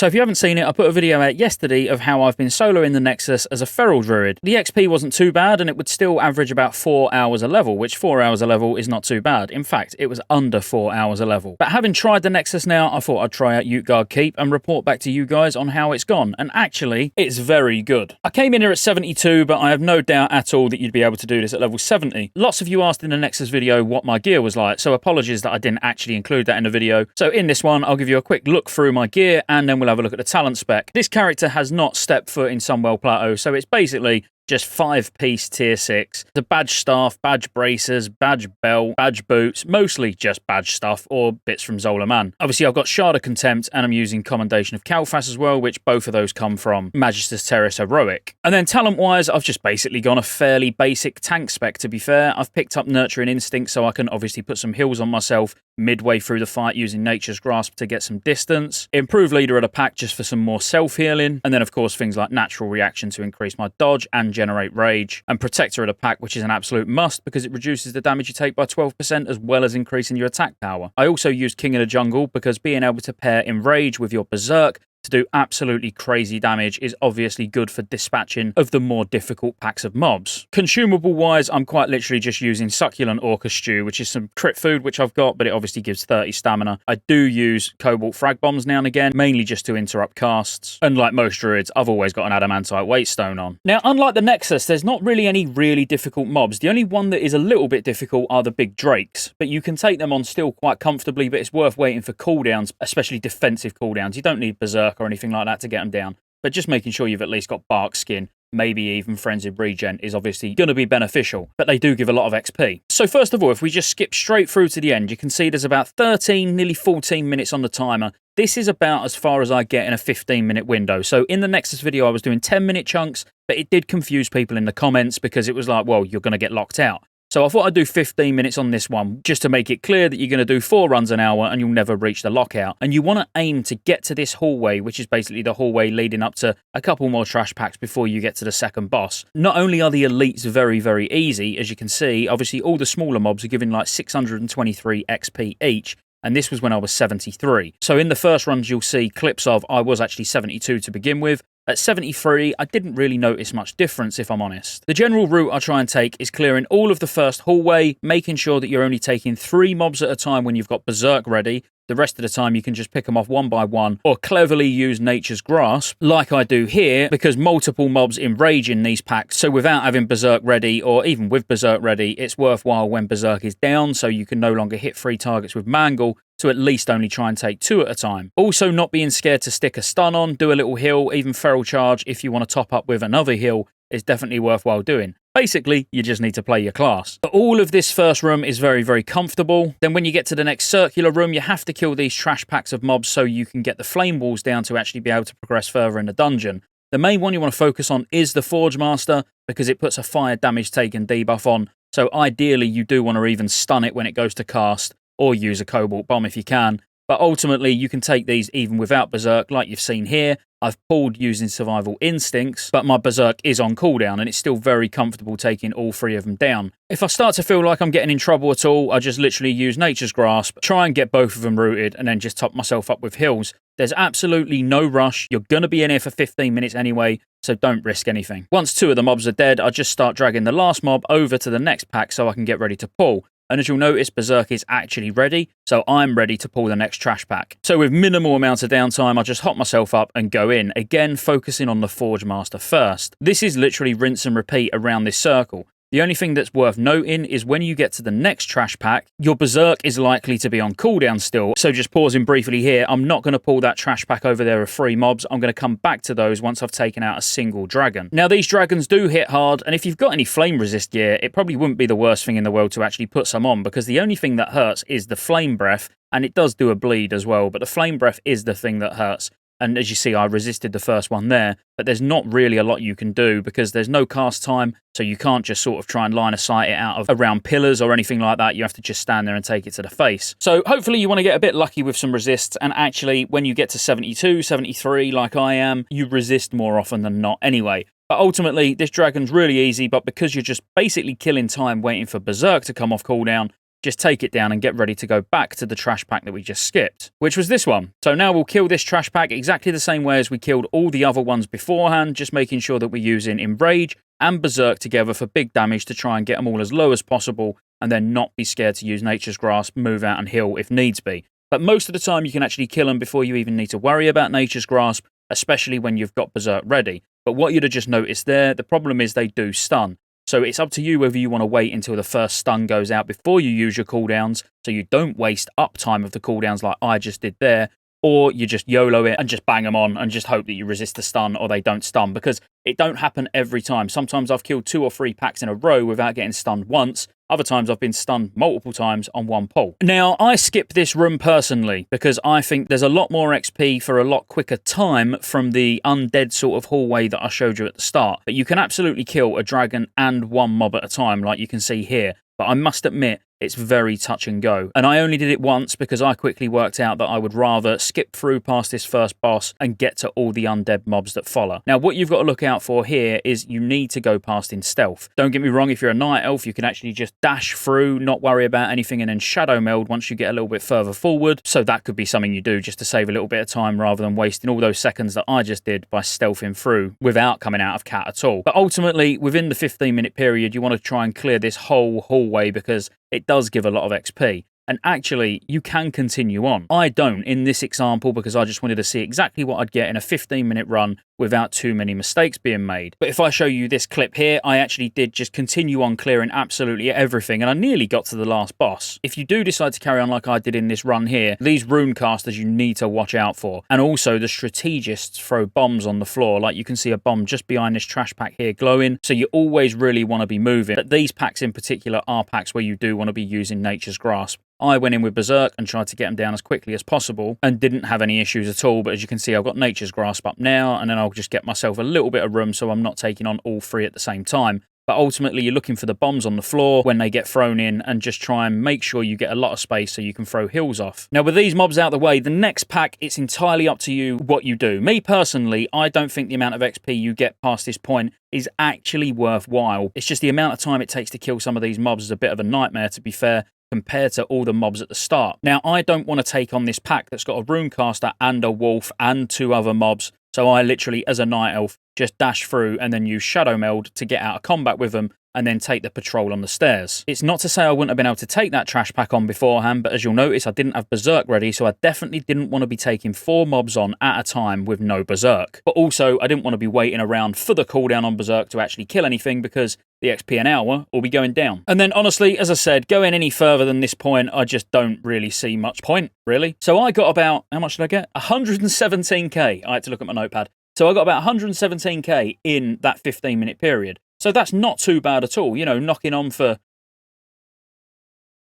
So if you haven't seen it, I put a video out yesterday of how I've been soloing the Nexus as a feral druid. The XP wasn't too bad, and it would still average about 4 hours a level, which 4 hours a level is not too bad. In fact, it was under 4 hours a level. But having tried the Nexus now, I thought I'd try out Utgarde Keep and report back to you guys on how it's gone. And actually, it's very good. I came in here at 72, but I have no doubt at all that you'd be able to do this at level 70. Lots of you asked in the Nexus video what my gear was like, so apologies that I didn't actually include that in the video. So in this one, I'll give you a quick look through my gear, and then we'll have a look at the talent spec. This character has not stepped foot in Sunwell Plateau, so it's basically just 5-piece tier 6. The badge staff, badge bracers, badge belt, badge boots, mostly just badge stuff or bits from Zola Man. Obviously, I've got Shard of Contempt and I'm using Commendation of Kalfas as well, which both of those come from Magister's Terrace Heroic. And then talent-wise, I've just basically gone a fairly basic tank spec, to be fair. I've picked up Nurturing Instinct so I can obviously put some heals on myself midway through the fight using Nature's Grasp to get some distance. Improve Leader of the Pack just for some more self-healing. And then, of course, things like Natural Reaction to increase my dodge and generate rage. And Protector of the Pack, which is an absolute must because it reduces the damage you take by 12% as well as increasing your attack power. I also used King of the Jungle because being able to pair Enrage with your Berserk to do absolutely crazy damage is obviously good for dispatching of the more difficult packs of mobs. Consumable-wise, I'm quite literally just using Succulent Orca Stew, which is some crit food, which I've got, but it obviously gives 30 stamina. I do use Cobalt Frag Bombs now and again, mainly just to interrupt casts. And like most druids, I've always got an Adamantite Waitstone on. Now, unlike the Nexus, there's not really any really difficult mobs. The only one that is a little bit difficult are the big drakes, but you can take them on still quite comfortably, but it's worth waiting for cooldowns, especially defensive cooldowns. You don't need Berserk or anything like that to get them down, but just making sure you've at least got Bark Skin, maybe even Frenzied Regen, is obviously going to be beneficial, but they do give a lot of XP. So first of all, if we just skip straight through to the end, you can see there's about 13, nearly 14 minutes on the timer. This is about as far as I get in a 15-minute window. So in the Nexus video, I was doing 10-minute chunks, but it did confuse people in the comments because it was like, well, you're going to get locked out. So I thought I'd do 15 minutes on this one, just to make it clear that you're going to do 4 runs an hour and you'll never reach the lockout. And you want to aim to get to this hallway, which is basically the hallway leading up to a couple more trash packs before you get to the second boss. Not only are the elites very, very easy, as you can see, obviously all the smaller mobs are giving like 623 XP each. And this was when I was 73. So in the first runs, you'll see clips of I was actually 72 to begin with. At 73, I didn't really notice much difference, if I'm honest. The general route I try and take is clearing all of the first hallway, making sure that you're only taking 3 mobs at a time when you've got Berserk ready. The rest of the time, you can just pick them off one by one, or cleverly use Nature's Grasp, like I do here, because multiple mobs enrage in these packs, so without having Berserk ready, or even with Berserk ready, it's worthwhile when Berserk is down, so you can no longer hit 3 targets with Mangle, to at least only try and take 2 at a time. Also, not being scared to stick a stun on, do a little heal, even Feral Charge if you want to top up with another heal is definitely worthwhile doing. Basically, you just need to play your class. But all of this first room is very, very comfortable. Then when you get to the next circular room, you have to kill these trash packs of mobs so you can get the flame walls down to actually be able to progress further in the dungeon. The main one you want to focus on is the Forge Master because it puts a fire damage taken debuff on. So ideally, you do want to even stun it when it goes to cast, or use a Cobalt Bomb if you can. But ultimately, you can take these even without Berserk, like you've seen here. I've pulled using Survival Instincts, but my Berserk is on cooldown, and it's still very comfortable taking all 3 of them down. If I start to feel like I'm getting in trouble at all, I just literally use Nature's Grasp, try and get both of them rooted, and then just top myself up with heals. There's absolutely no rush. You're going to be in here for 15 minutes anyway, so don't risk anything. Once 2 of the mobs are dead, I just start dragging the last mob over to the next pack so I can get ready to pull. And as you'll notice, Berserk is actually ready, so I'm ready to pull the next trash pack. So with minimal amounts of downtime, I just hop myself up and go in, again focusing on the Forge Master first. This is literally rinse and repeat around this circle. The only thing that's worth noting is when you get to the next trash pack, your Berserk is likely to be on cooldown still. So just pausing briefly here, I'm not going to pull that trash pack over there of 3 mobs. I'm going to come back to those once I've taken out a single dragon. Now, these dragons do hit hard, and if you've got any flame resist gear, it probably wouldn't be the worst thing in the world to actually put some on, because the only thing that hurts is the flame breath, and it does do a bleed as well, but the flame breath is the thing that hurts. And as you see, I resisted the first one there, but there's not really a lot you can do because there's no cast time, so you can't just sort of try and line of sight it out of around pillars or anything like that. You have to just stand there and take it to the face. So hopefully you want to get a bit lucky with some resists, and actually when you get to 72, 73 like I am, you resist more often than not anyway. But ultimately, this dragon's really easy, but because you're just basically killing time waiting for Berserk to come off cooldown, just take it down and get ready to go back to the trash pack that we just skipped, which was this one. So now we'll kill this trash pack exactly the same way as we killed all the other ones beforehand, just making sure that we're using Enrage and Berserk together for big damage to try and get them all as low as possible, and then not be scared to use Nature's Grasp, move out and heal if needs be. But most of the time you can actually kill them before you even need to worry about Nature's Grasp, especially when you've got Berserk ready. But what you'd have just noticed there, the problem is they do stun. So it's up to you whether you want to wait until the first stun goes out before you use your cooldowns, so you don't waste uptime of the cooldowns like I just did there, or you just YOLO it and just bang them on and just hope that you resist the stun or they don't stun, because it don't happen every time. Sometimes I've killed 2 or 3 packs in a row without getting stunned once. Other times I've been stunned multiple times on one pull. Now, I skip this room personally because I think there's a lot more XP for a lot quicker time from the undead sort of hallway that I showed you at the start. But you can absolutely kill a dragon and one mob at a time, like you can see here. But I must admit, it's very touch and go. And I only did it once because I quickly worked out that I would rather skip through past this first boss and get to all the undead mobs that follow. Now, what you've got to look out for here is you need to go past in stealth. Don't get me wrong, if you're a night elf, you can actually just dash through, not worry about anything, and then shadow meld once you get a little bit further forward. So that could be something you do just to save a little bit of time rather than wasting all those seconds that I just did by stealthing through without coming out of cat at all. But ultimately, within the 15-minute period, you want to try and clear this whole hallway because it does give a lot of XP. And actually, you can continue on. I don't in this example because I just wanted to see exactly what I'd get in a 15-minute run without too many mistakes being made. But if I show you this clip here, I actually did just continue on clearing absolutely everything, and I nearly got to the last boss. If you do decide to carry on like I did in this run here, these rune casters you need to watch out for. And also the strategists throw bombs on the floor, like you can see a bomb just behind this trash pack here glowing, so you always really want to be moving. But these packs in particular are packs where you do want to be using Nature's Grasp. I went in with Berserk and tried to get them down as quickly as possible and didn't have any issues at all, but as you can see I've got Nature's Grasp up now, and then I'll just get myself a little bit of room so I'm not taking on all 3 at the same time. But ultimately you're looking for the bombs on the floor when they get thrown in, and just try and make sure you get a lot of space so you can throw heals off. Now with these mobs out of the way, the next pack, it's entirely up to you what you do. Me personally, I don't think the amount of XP you get past this point is actually worthwhile. It's just the amount of time it takes to kill some of these mobs is a bit of a nightmare, to be fair, compared to all the mobs at the start. Now, I don't want to take on this pack that's got a runecaster and a wolf and 2 other mobs, so I literally, as a night elf, just dash through and then use shadow meld to get out of combat with them and then take the patrol on the stairs. It's not to say I wouldn't have been able to take that trash pack on beforehand, but as you'll notice, I didn't have Berserk ready, so I definitely didn't want to be taking 4 mobs on at a time with no Berserk. But also, I didn't want to be waiting around for the cooldown on Berserk to actually kill anything, because the XP an hour will be going down. And then honestly, as I said, going any further than this point, I just don't really see much point, really. So I got about, how much did I get? 117k. I had to look at my notepad. So I got about 117k in that 15-minute period. So that's not too bad at all, you know, knocking on for,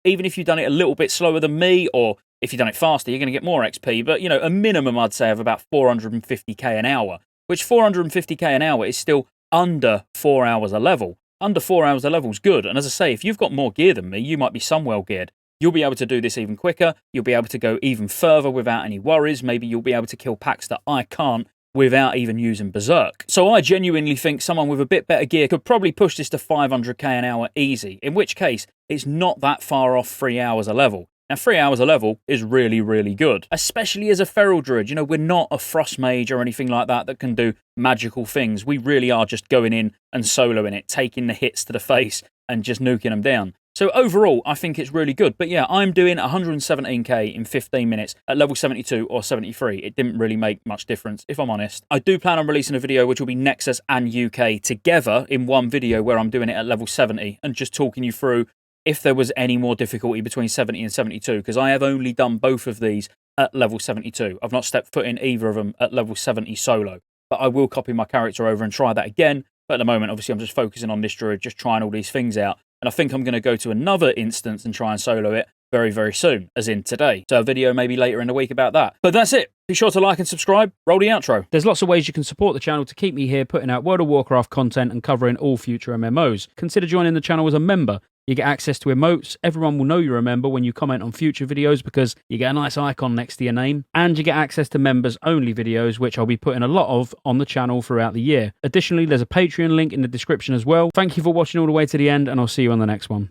even if you've done it a little bit slower than me, or if you've done it faster, you're going to get more XP, but, you know, a minimum, I'd say, of about 450k an hour, which 450k an hour is still under 4 hours a level. Under 4 hours a level is good, and as I say, if you've got more gear than me, you might be some well geared. You'll be able to do this even quicker, you'll be able to go even further without any worries, maybe you'll be able to kill packs that I can't, without even using Berserk. So I genuinely think someone with a bit better gear could probably push this to 500k an hour easy, in which case it's not that far off 3 hours a level. Now 3 hours a level is really, really good, especially as a feral druid. You know, we're not a frost mage or anything like that that can do magical things. We really are just going in and soloing it, taking the hits to the face and just nuking them down. So overall, I think it's really good. But yeah, I'm doing 117k in 15 minutes at level 72 or 73. It didn't really make much difference, if I'm honest. I do plan on releasing a video which will be Nexus and UK together in one video where I'm doing it at level 70 and just talking you through if there was any more difficulty between 70 and 72, because I have only done both of these at level 72. I've not stepped foot in either of them at level 70 solo. But I will copy my character over and try that again. But at the moment, obviously, I'm just focusing on this druid, just trying all these things out. And I think I'm going to go to another instance and try and solo it very, very soon, as in today. So a video maybe later in the week about that. But that's it. Be sure to like and subscribe. Roll the outro. There's lots of ways you can support the channel to keep me here putting out World of Warcraft content and covering all future MMOs. Consider joining the channel as a member. You get access to emotes. Everyone will know you're a member when you comment on future videos because you get a nice icon next to your name. And you get access to members-only videos, which I'll be putting a lot of on the channel throughout the year. Additionally, there's a Patreon link in the description as well. Thank you for watching all the way to the end, and I'll see you on the next one.